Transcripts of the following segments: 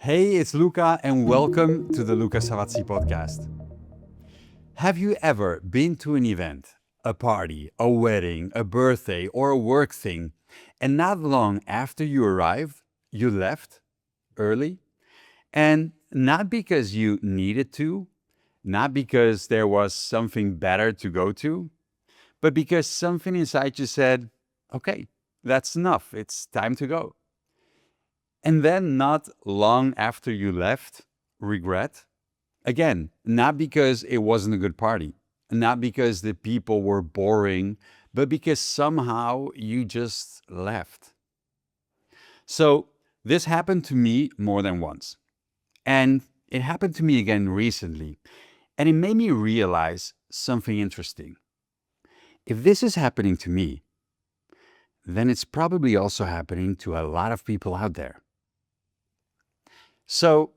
Hey, it's Luca, and welcome to the Luca Savazzi podcast. Have you ever been to an event, a party, a wedding, a birthday, or a work thing, and not long after you arrived, you left early? And not because you needed to, not because there was something better to go to, but because something inside you said, okay, that's enough, it's time to go. And then, not long after you left, regret. Again, not because it wasn't a good party, not because the people were boring, but because somehow you just left. So, this happened to me more than once. And it happened to me again recently. And it made me realize something interesting. If this is happening to me, then it's probably also happening to a lot of people out there. So,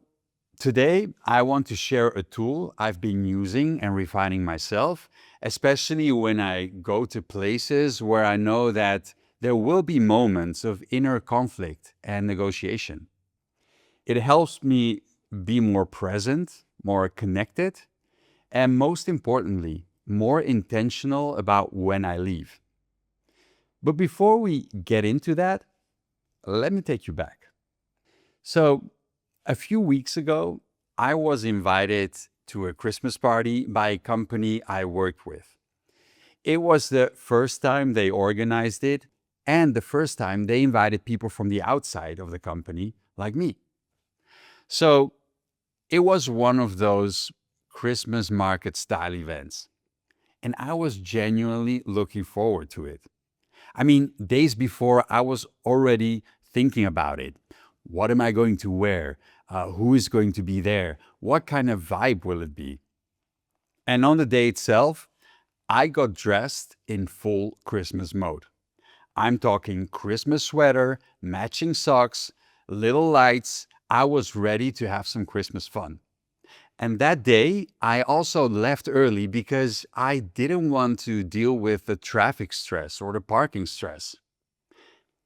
today, I want to share a tool I've been using and refining myself, especially when I go to places where I know that there will be moments of inner conflict and negotiation. It helps me be more present, more connected, and most importantly, more intentional about when I leave. But before we get into that, let me take you back. So, a few weeks ago, I was invited to a Christmas party by a company I worked with. It was the first time they organized it and the first time they invited people from the outside of the company, like me. So it was one of those Christmas market style events, and I was genuinely looking forward to it. I mean, days before, I was already thinking about it. What am I going to wear? Who is going to be there? What kind of vibe will it be? And on the day itself, I got dressed in full Christmas mode. I'm talking Christmas sweater, matching socks, little lights. I was ready to have some Christmas fun. And that day, I also left early because I didn't want to deal with the traffic stress or the parking stress.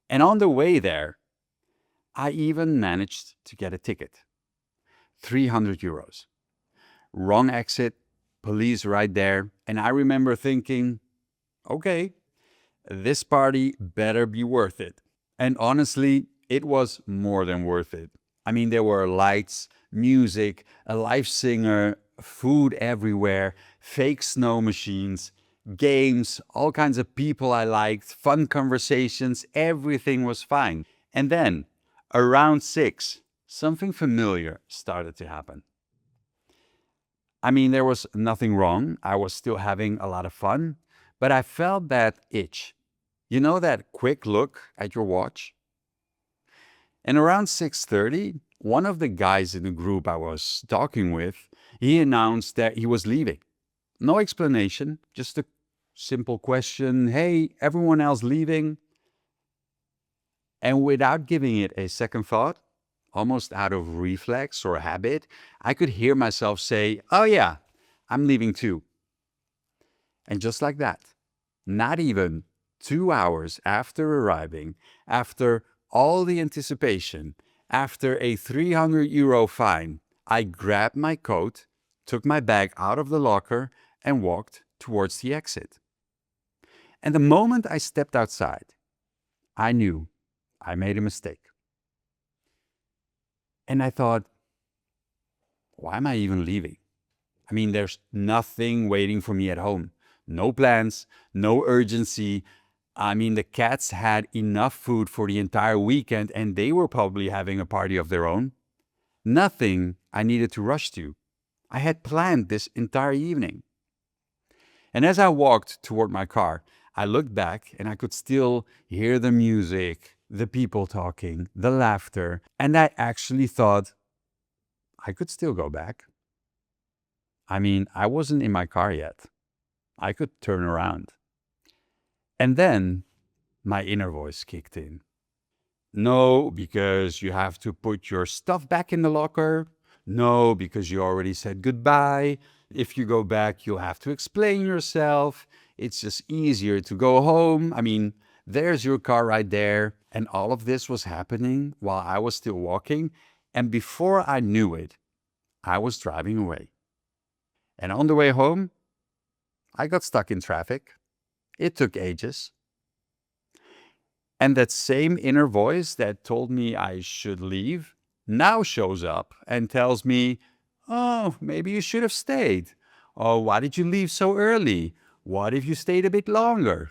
And on the way there, I even managed to get a ticket. 300 euros. Wrong exit, police right there. And I remember thinking, okay, this party better be worth it. And honestly, it was more than worth it. I mean, there were lights, music, a live singer, food everywhere, fake snow machines, games, all kinds of people I liked, fun conversations, everything was fine. And then, around 6, something familiar started to happen. I mean, there was nothing wrong. I was still having a lot of fun, but I felt that itch. You know that quick look at your watch? And around 6:30, one of the guys in the group I was talking with, he announced that he was leaving. No explanation, just a simple question, "Hey, everyone else leaving?" And without giving it a second thought, almost out of reflex or habit, I could hear myself say, "Oh yeah, I'm leaving too." And just like that, not even 2 hours after arriving, after all the anticipation, after a 300 euro fine, I grabbed my coat, took my bag out of the locker, and walked towards the exit. And the moment I stepped outside, I knew I made a mistake. And I thought, why am I even leaving? I mean, there's nothing waiting for me at home. No plans, no urgency. I mean, the cats had enough food for the entire weekend and they were probably having a party of their own. Nothing I needed to rush to. I had planned this entire evening. And as I walked toward my car, I looked back and I could still hear the music, the people talking, the laughter, and I actually thought I could still go back. I mean, I wasn't in my car yet. I could turn around. And then my inner voice kicked in. No, because you have to put your stuff back in the locker. No, because you already said goodbye. If you go back, you'll have to explain yourself. It's just easier to go home. I mean, there's your car right there. And all of this was happening while I was still walking. And before I knew it, I was driving away. And on the way home, I got stuck in traffic. It took ages. And that same inner voice that told me I should leave now shows up and tells me, oh, maybe you should have stayed. Oh, why did you leave so early? What if you stayed a bit longer?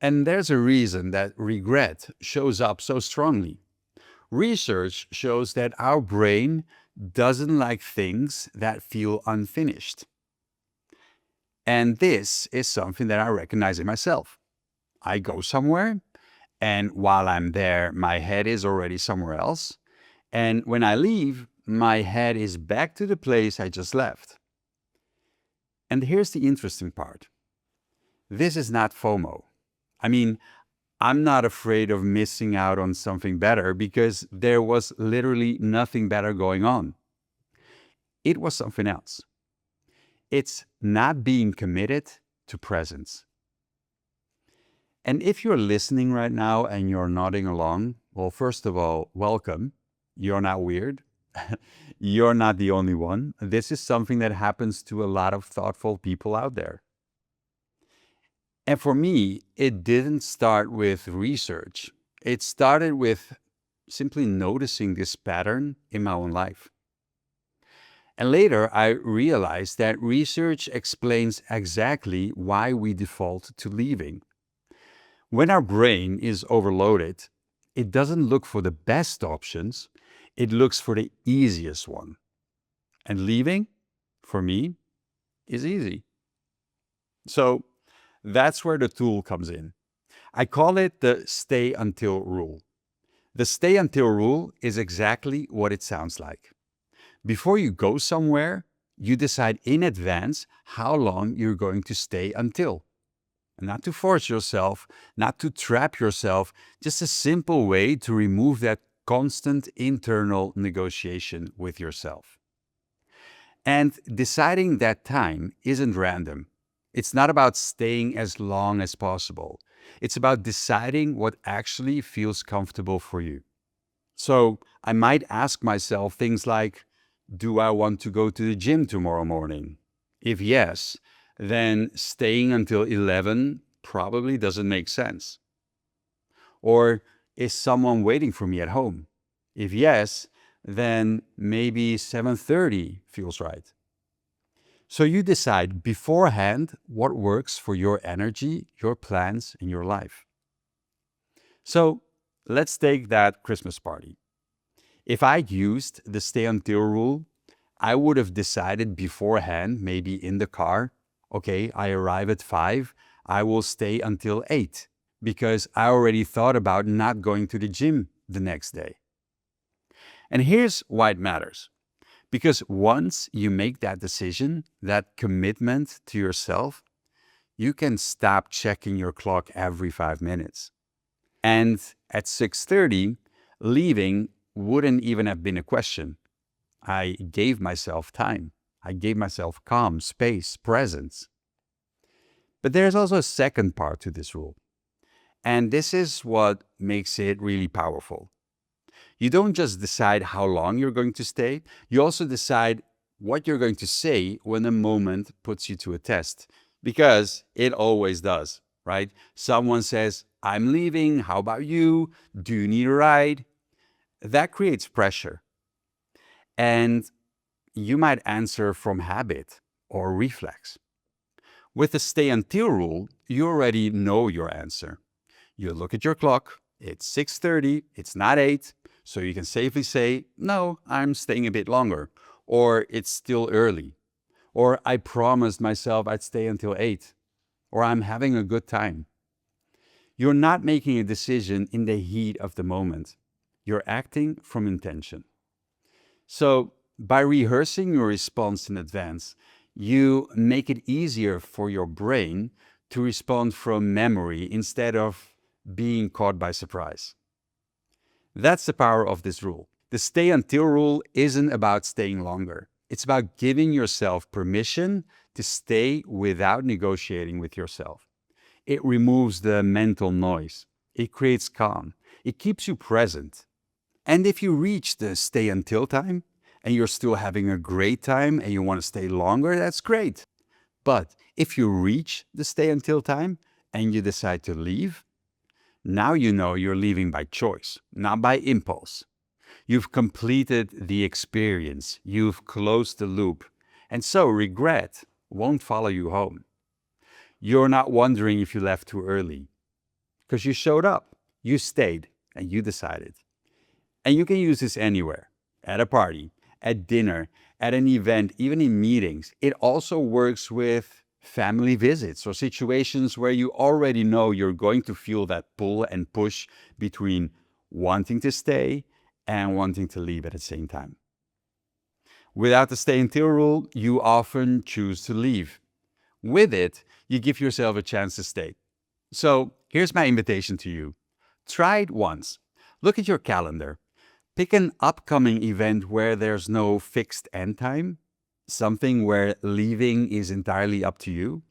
And there's a reason that regret shows up so strongly. Research shows that our brain doesn't like things that feel unfinished. And this is something that I recognize in myself. I go somewhere, and while I'm there, my head is already somewhere else. And when I leave, my head is back to the place I just left. And here's the interesting part. This is not FOMO. I mean, I'm not afraid of missing out on something better because there was literally nothing better going on. It was something else. It's not being committed to presence. And if you're listening right now and you're nodding along, well, first of all, welcome. You're not weird. You're not the only one. This is something that happens to a lot of thoughtful people out there. And for me, it didn't start with research. It started with simply noticing this pattern in my own life. And later, I realized that research explains exactly why we default to leaving. When our brain is overloaded, it doesn't look for the best options, it looks for the easiest one. And leaving, for me, is easy. So that's where the tool comes in. I call it the stay until rule. The stay until rule is exactly what it sounds like. Before you go somewhere, you decide in advance how long you're going to stay until. Not to force yourself, not to trap yourself, just a simple way to remove that constant internal negotiation with yourself. And deciding that time isn't random. It's not about staying as long as possible. It's about deciding what actually feels comfortable for you. So I might ask myself things like, do I want to go to the gym tomorrow morning? If yes, then staying until 11 probably doesn't make sense. Or is someone waiting for me at home? If yes, then maybe 7:30 feels right. So you decide beforehand what works for your energy, your plans, and your life. So let's take that Christmas party. If I'd used the stay until rule, I would have decided beforehand, maybe in the car, okay, I arrive at 5, I will stay until 8 because I already thought about not going to the gym the next day. And here's why it matters. Because once you make that decision, that commitment to yourself, you can stop checking your clock every 5 minutes. And at 6:30, leaving wouldn't even have been a question. I gave myself time. I gave myself calm, space, presence. But there's also a second part to this rule. And this is what makes it really powerful. You don't just decide how long you're going to stay, you also decide what you're going to say when a moment puts you to a test. Because it always does, right? Someone says, I'm leaving, how about you? Do you need a ride? That creates pressure. And you might answer from habit or reflex. With the stay until rule, you already know your answer. You look at your clock, it's 6:30, it's not 8, so you can safely say, no, I'm staying a bit longer, or it's still early, or I promised myself I'd stay until 8, or I'm having a good time. You're not making a decision in the heat of the moment. You're acting from intention. So, by rehearsing your response in advance, you make it easier for your brain to respond from memory instead of being caught by surprise. That's the power of this rule. The stay until rule isn't about staying longer. It's about giving yourself permission to stay without negotiating with yourself. It removes the mental noise. It creates calm. It keeps you present. And if you reach the stay until time and you're still having a great time and you want to stay longer, that's great. But if you reach the stay until time and you decide to leave, now you know you're leaving by choice, not by impulse. You've completed the experience, you've closed the loop, and so regret won't follow you home. You're not wondering if you left too early, because you showed up, you stayed, and you decided. And you can use this anywhere, at a party, at dinner, at an event, even in meetings. It also works with family visits or situations where you already know you're going to feel that pull and push between wanting to stay and wanting to leave at the same time. Without the stay until rule, you often choose to leave. With it, you give yourself a chance to stay. So here's my invitation to you. Try it once. Look at your calendar. Pick an upcoming event where there's no fixed end time, something where leaving is entirely up to you,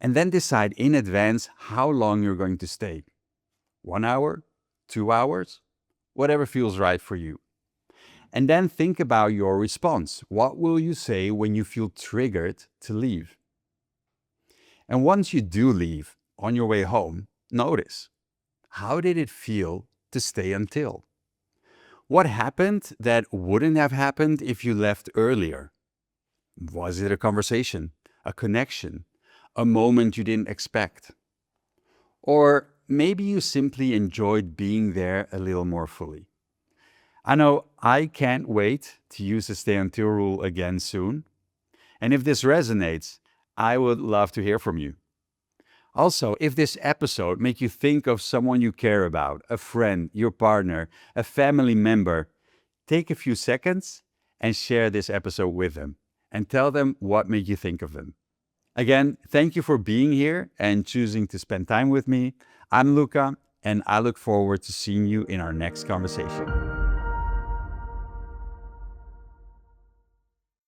and then decide in advance how long you're going to stay. 1 hour, 2 hours, whatever feels right for you. And then think about your response. What will you say when you feel triggered to leave? And once you do leave, on your way home, notice, how did it feel to stay until? What happened that wouldn't have happened if you left earlier? Was it a conversation, a connection, a moment you didn't expect? Or maybe you simply enjoyed being there a little more fully. I know I can't wait to use the stay until rule again soon. And if this resonates, I would love to hear from you. Also, if this episode makes you think of someone you care about, a friend, your partner, a family member, take a few seconds and share this episode with them and tell them what made you think of them. Again, thank you for being here and choosing to spend time with me. I'm Luca, and I look forward to seeing you in our next conversation.